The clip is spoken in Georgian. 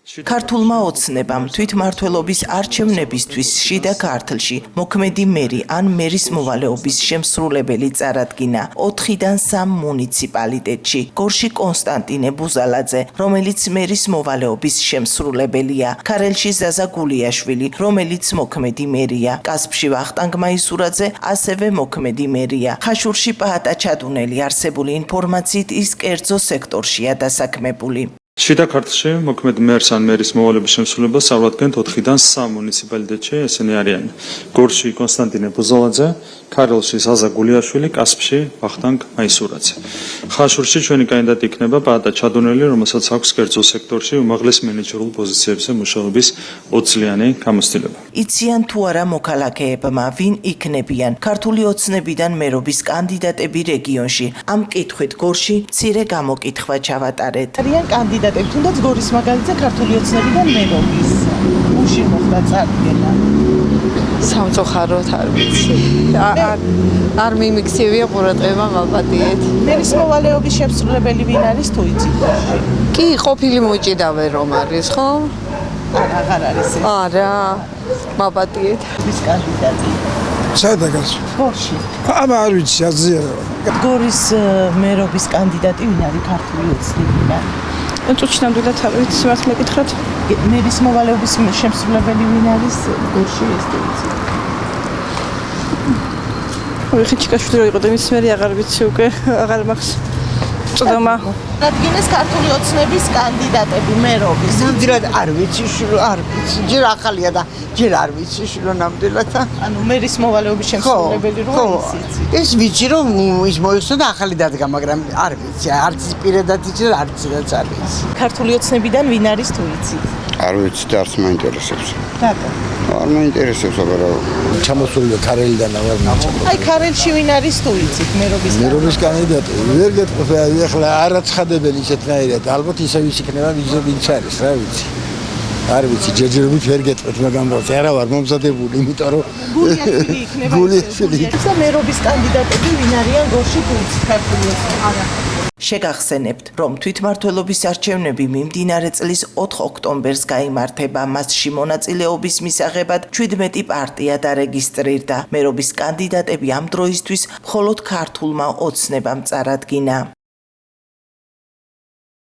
ქართულმა ოცნებამ თვითმმართველობის არჩევნებისთვის შიდა ქართლში მოქმედი მერი ან მერის მოვალეობის შემსრულებელი წარადგინა 4-დან 3 მუნიციპალიტეტში. გორში კონსტანტინე ბუზალაძე, რომელიც მერის მოვალეობის შემსრულებელია, ქარელში ზაზა გულიაშვილი, რომელიც მოქმედი მერია, კასპში ვახტანგ მაისურაძე, ასევე მოქმედი მერია. ხაშურში პაატა ჩადუნელი არსებული ინფორმაციით ის კერძო სექტორშია დასაქმებული. შიდა ქართლში მოქმედ მერს ან მერის მოვალეობის შემსრულებელს წარმოადგენთ 4-დან 3 მუნიციპალიტეტში, ესენი არიან გორში კონსტანტინე ბუზალაძე, ქარელში ზაზა გულიაშვილი, კასპში ვახტანგ მაისურაძე. ხაშურში ჩვენი კანდიდატი იქნება პაატა ჩადუნელი, რომელსაც აქვს კერძო სექტორში უმაღლეს მენეჯერულ პოზიციებზე მუშაობის 20 წლიანი გამოცდილება. იციან თუ არა მოქალაქეებმა, ვინ იქნებიან ქართული ოცნებიდან მერობის კანდიდატები რეგიონში. ამ კითხვით გორში მცირე გამოკითხვა ჩავატარეთ. არიან კანდიდატები, თუნდაც გორის მაგალითზე ქართული ოცნებიდან მერობის. უში მოხდა წარდგენა. სამწუხაროდ არ ვიცი. არ მიმიქცევია ყურადღება მაპატიეთ. მერის მოვალეობის შემსრულებელი ვინ არის თუ იცით? კი, ყოფილი მოჭიდავე რომ არის, ხო? აღარ არის ეს. არა. მაპატიეთ. ის კანდიდატი. საერთოდ გორში. აბა არ ვიცი აზიარა. გორის მერობის კანდიდატი ვინ არის ქართული ოცნებიდან? წუთში ნამდვილად არ ვიცი, მას მეკითხრათ. მერის მოვალეობის შემსრულებელი ვინ არის გორში ეს თუ იცით? ხიჩიკაშვილი რო იყო და მის მერი აღარ ვიცი უკვე, აღარ მაქვს წოდომა. დადგინეს ქართული ოცნების კანდიდატები მერობის. ნამდვილად არ ვიცი, არ ვიცი. ჯერ ახალია და ჯერ არ ვიცი, ნამდვილად. ანუ მერის მოვალეობის შემსრულებელი რო იცით? ეს ვიცი რომ ის მოიხსნა და ახალი დადგა, მაგრამ არ ვიცი. არც პირადად იცი, არც არ ვიცი. ქართული ოცნებიდან ვინ არის თუ იცით? არ ვიცი და არც მაინტერესებს. რატო? არ მაინტერესებს, აბა ჩამოსულია ქარელიდან აღარ მიცემ. აი ქარელში ვინ არის თუ იცით მერობის კანდიდატი ვერ გეტყვი ახლა არაცხადებელი ისეთნაირად ალბათ ისევ ის იქნება ვინც არის რა ვიცი არ ვიცი ჯერჯერობით ვერ გეტყვით მაგრამ არა ვარ მომზადებული იმიტომ რომ გულიაშვილი იქნება გულიაშვილი და მერობის კანდიდატები ვინ არიან გორში თუ იცით ქართული ოცნება? შეგახსენებთ, რომ თვითმმართველობის არჩევნები მიმდინარე წლის 4 ოქტომბერს გაიმართება. მასში მონაწილეობის მისაღებად 17 პარტია დარეგისტრირდა. მერობის კანდიდატები ამ დროისთვის მხოლოდ ქართულმა ოცნებამ წარადგინა.